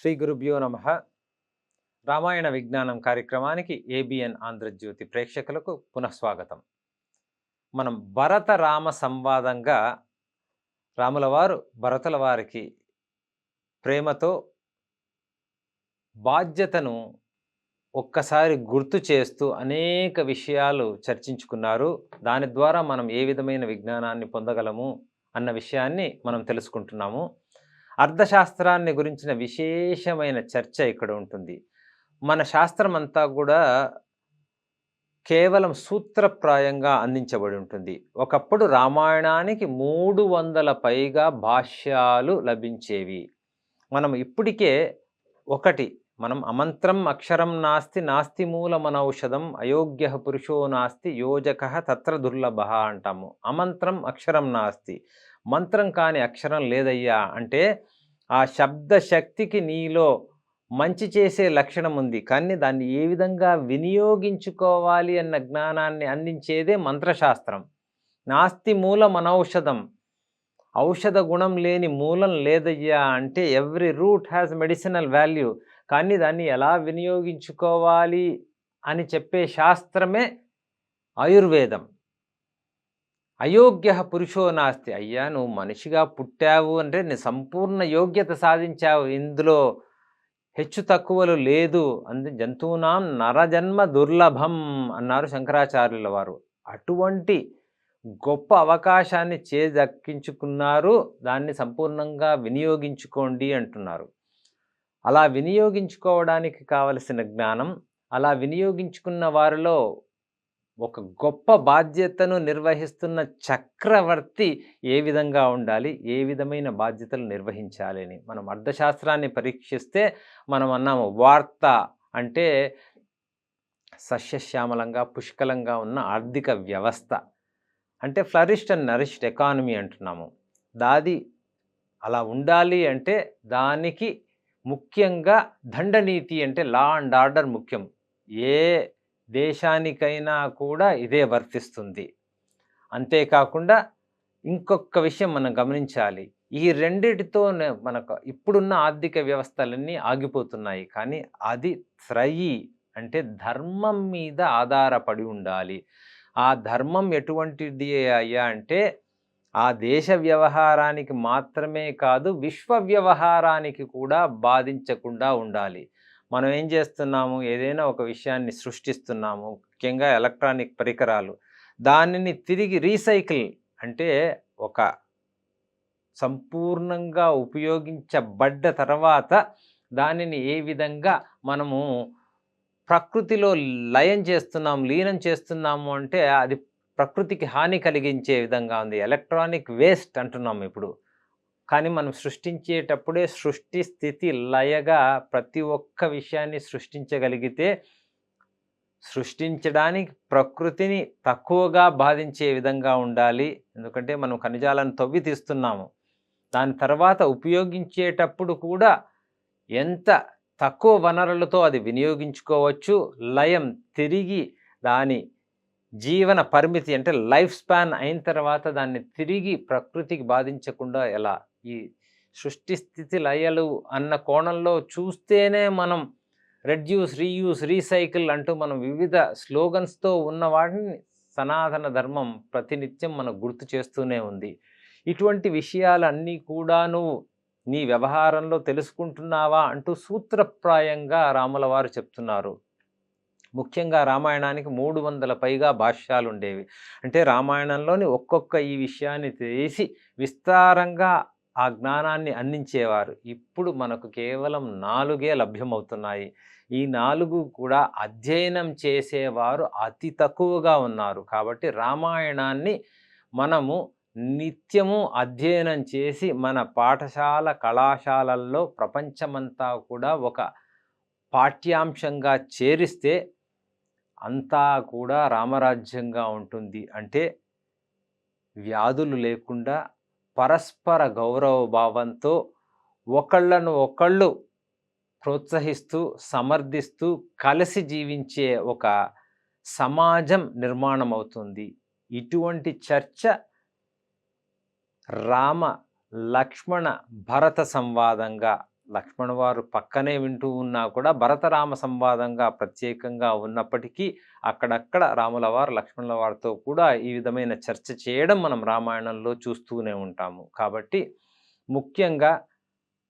శ్రీ గురుభ్యో నమ. రామాయణ విజ్ఞానం కార్యక్రమానికి ఏబిఎన్ ఆంధ్రజ్యోతి ప్రేక్షకులకు పునఃస్వాగతం. మనం భరత రామ సంవాదంగా రాముల వారు భరతుల వారికి ప్రేమతో బాధ్యతను ఒక్కసారి గుర్తు చేస్తూ అనేక విషయాలు చర్చించుకున్నారు. దాని ద్వారా మనం ఏ విధమైన విజ్ఞానాన్ని పొందగలము అన్న విషయాన్ని మనం తెలుసుకుంటున్నాము. అర్థశాస్త్రాన్ని గురించిన విశేషమైన చర్చ ఇక్కడ ఉంటుంది. మన శాస్త్రం అంతా కూడా కేవలం సూత్రప్రాయంగా అందించబడి ఉంటుంది. ఒకప్పుడు రామాయణానికి 300 పైగా భాష్యాలు లభించేవి. మనం ఇప్పటికే మనం అమంత్రం అక్షరం నాస్తి నాస్తి మూలమనౌషధం అయోగ్య పురుషో నాస్తి యోజక తత్ర దుర్లభ అంటాము. అమంత్రం అక్షరం నాస్తి, మంత్రం కాని అక్షరం లేదయ్యా అంటే ఆ శబ్ద శక్తికి నీలో మంచి చేసే లక్షణం ఉంది, కానీ దాన్ని ఏ విధంగా వినియోగించుకోవాలి అన్న జ్ఞానాన్ని అందించేదే మంత్రశాస్త్రం. నాస్తి మూలమనౌషధం, ఔషధ గుణం లేని మూలం లేదయ్యా అంటే every root has medicinal value, కానీ దాన్ని ఎలా వినియోగించుకోవాలి అని చెప్పే శాస్త్రమే ఆయుర్వేదం. అయోగ్య పురుషో నాస్తి, అయ్యా నువ్వు మనిషిగా పుట్టావు అంటే నీ సంపూర్ణ యోగ్యత సాధించావు, ఇందులో హెచ్చు తక్కువలు లేదు. జంతువునాం నరజన్మ దుర్లభం అన్నారు శంకరాచార్యుల వారు. అటువంటి గొప్ప అవకాశాన్ని చేజక్కించుకున్నారు, దాన్ని సంపూర్ణంగా వినియోగించుకోండి అంటున్నారు. అలా వినియోగించుకోవడానికి కావలసిన జ్ఞానం, అలా వినియోగించుకున్న వారిలో ఒక గొప్ప బాధ్యతను నిర్వహిస్తున్న చక్రవర్తి ఏ విధంగా ఉండాలి, ఏ విధమైన బాధ్యతలు నిర్వహించాలి అని మనం అర్థశాస్త్రాన్ని పరీక్షిస్తే మనం అన్నాము, వార్త అంటే సస్యశ్యామలంగా పుష్కలంగా ఉన్న ఆర్థిక వ్యవస్థ, అంటే ఫ్లరిష్డ్ అండ్ నరిష్డ్ ఎకానమీ అంటున్నాము. దాది అలా ఉండాలి అంటే దానికి ముఖ్యంగా దండనీతి అంటే లా అండ్ ఆర్డర్ ముఖ్యం. ఏ దేశానికైనా కూడా ఇదే వర్తిస్తుంది. అంతేకాకుండా ఇంకొక విషయం మనం గమనించాలి, ఈ రెండిటితో మనకు ఇప్పుడున్న ఆర్థిక వ్యవస్థలన్నీ ఆగిపోతున్నాయి, కానీ అది త్రయీ అంటే ధర్మం మీద ఆధారపడి ఉండాలి. ఆ ధర్మం ఎటువంటిది అయ్యా అంటే ఆ దేశ వ్యవహారానికి మాత్రమే కాదు, విశ్వ వ్యవహారానికి కూడా బాధించకుండా ఉండాలి. మనం ఏం చేస్తున్నాము, ఏదైనా ఒక విషయాన్ని సృష్టిస్తున్నాము, ముఖ్యంగా ఎలక్ట్రానిక్ పరికరాలు, దానిని తిరిగి రీసైకిల్ అంటే ఒక సంపూర్ణంగా ఉపయోగించబడ్డ తర్వాత దానిని ఏ విధంగా మనము ప్రకృతిలో లీనం చేస్తున్నాము అంటే అది ప్రకృతికి హాని కలిగించే విధంగా ఉంది. ఎలక్ట్రానిక్ వేస్ట్ అంటున్నాము ఇప్పుడు. కానీ మనం సృష్టించేటప్పుడే సృష్టి స్థితి లయగా ప్రతి ఒక్క విషయాన్ని సృష్టించగలిగితే, సృష్టించడానికి ప్రకృతిని తక్కువగా బాధించే విధంగా ఉండాలి. ఎందుకంటే మనం ఖనిజాలను తవ్వి తీస్తున్నాము, దాని తర్వాత ఉపయోగించేటప్పుడు కూడా ఎంత తక్కువ వనరులతో అది వినియోగించుకోవచ్చు, లయం తిరిగి దాని జీవన పరిమితి అంటే లైఫ్ స్పాన్ అయిన తర్వాత దాన్ని తిరిగి ప్రకృతికి బాధించకుండా ఎలా, ఈ సృష్టి స్థితి లయలు అన్న కోణంలో చూస్తేనే మనం రెడ్యూస్ రీయూస్ రీసైకిల్ అంటూ మనం వివిధ స్లోగన్స్తో ఉన్న వాటిని సనాతన ధర్మం ప్రతినిత్యం మనకు గుర్తు చేస్తూనే ఉంది. ఇటువంటి విషయాలన్నీ కూడా నువ్వు నీ వ్యవహారంలో తెలుసుకుంటున్నావా అంటూ సూత్రప్రాయంగా రాముల వారు చెప్తున్నారు. ముఖ్యంగా రామాయణానికి 300 పైగా భాష్యాలు ఉండేవి. అంటే రామాయణంలోని ఒక్కొక్క ఈ విషయాన్ని తీసి విస్తారంగా ఆ జ్ఞానాన్ని అందించేవారు. ఇప్పుడు మనకు కేవలం 4 లభ్యమవుతున్నాయి. ఈ 4 కూడా అధ్యయనం చేసేవారు అతి తక్కువగా ఉన్నారు. కాబట్టి రామాయణాన్ని మనము నిత్యము అధ్యయనం చేసి మన పాఠశాల కళాశాలల్లో ప్రపంచమంతా కూడా ఒక పాఠ్యాంశంగా చేరిస్తే అంతా కూడా రామరాజ్యంగా ఉంటుంది. అంటే వ్యాధులు లేకుండా పరస్పర గౌరవ భావంతో ఒకళ్ళను ఒకళ్ళు ప్రోత్సహిస్తూ సమర్థిస్తూ కలిసి జీవించే ఒక సమాజం నిర్మాణం అవుతుంది. ఇటువంటి చర్చ రామ లక్ష్మణ భరత సంవాదంగా లక్ష్మణ వారు పక్కనే వింటూ ఉన్నా కూడా భరతరామ సంవాదంగా ప్రత్యేకంగా ఉన్నప్పటికీ అక్కడక్కడ రాముల వారు లక్ష్మణుల వారితో కూడా ఈ విధమైన చర్చ చేయడం మనం రామాయణంలో చూస్తూనే ఉంటాము. కాబట్టి ముఖ్యంగా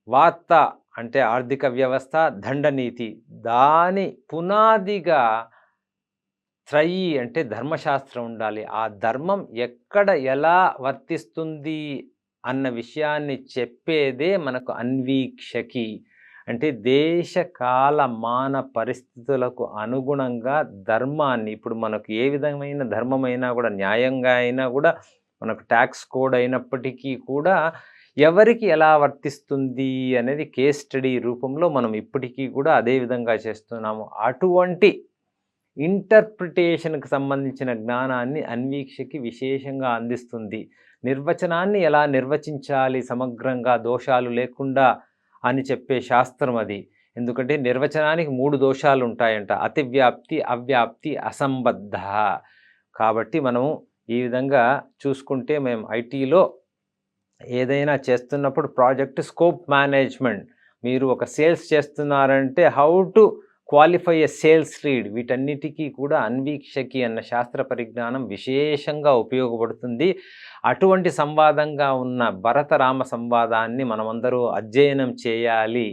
వార్త అంటే ఆర్థిక వ్యవస్థ, దండనీతి దాని పునాదిగా త్రయీ అంటే ధర్మశాస్త్రం ఉండాలి. ఆ ధర్మం ఎక్కడ ఎలా వర్తిస్తుంది అన్న విషయాన్ని చెప్పేదే మనకు అన్వీక్షకి. అంటే దేశ కాల మాన పరిస్థితులకు అనుగుణంగా ధర్మాన్ని ఇప్పుడు మనకు ఏ విధమైన ధర్మమైనా కూడా న్యాయంగా అయినా కూడా మనకు ట్యాక్స్ కోడ్ అయినప్పటికీ కూడా ఎవరికి ఎలా వర్తిస్తుంది అనేది కేస్ స్టడీ రూపంలో మనం ఇప్పటికీ కూడా అదే విధంగా చేస్తున్నాము. అటువంటి ఇంటర్ప్రిటేషన్‌కి సంబంధించిన జ్ఞానాన్ని అన్వీక్షకి విశేషంగా అందిస్తుంది. నిర్వచనాన్ని ఎలా నిర్వచించాలి సమగ్రంగా దోషాలు లేకుండా అని చెప్పే శాస్త్రం అది. ఎందుకంటే నిర్వచనానికి 3 దోషాలుంటాయంట. అతివ్యాప్తి, అవ్యాప్తి, అసంబద్ధ. కాబట్టి మనము ఈ విధంగా చూసుకుంటే మేము ఐటీలో ఏదైనా చేస్తున్నప్పుడు ప్రాజెక్ట్ స్కోప్ మేనేజ్మెంట్. మీరు ఒక సేల్స్ చేస్తున్నారంటే how to qualify a sales lead వీటన్నిటికీ కూడా అన్వీక్షకి అన్న శాస్త్ర పరిజ్ఞానం విశేషంగా ఉపయోగపడుతుంది. అటువంటి సంవాదంగా ఉన్న భరత రామ సంవాదాన్ని మనమందరూ అధ్యయనం చేయాలి.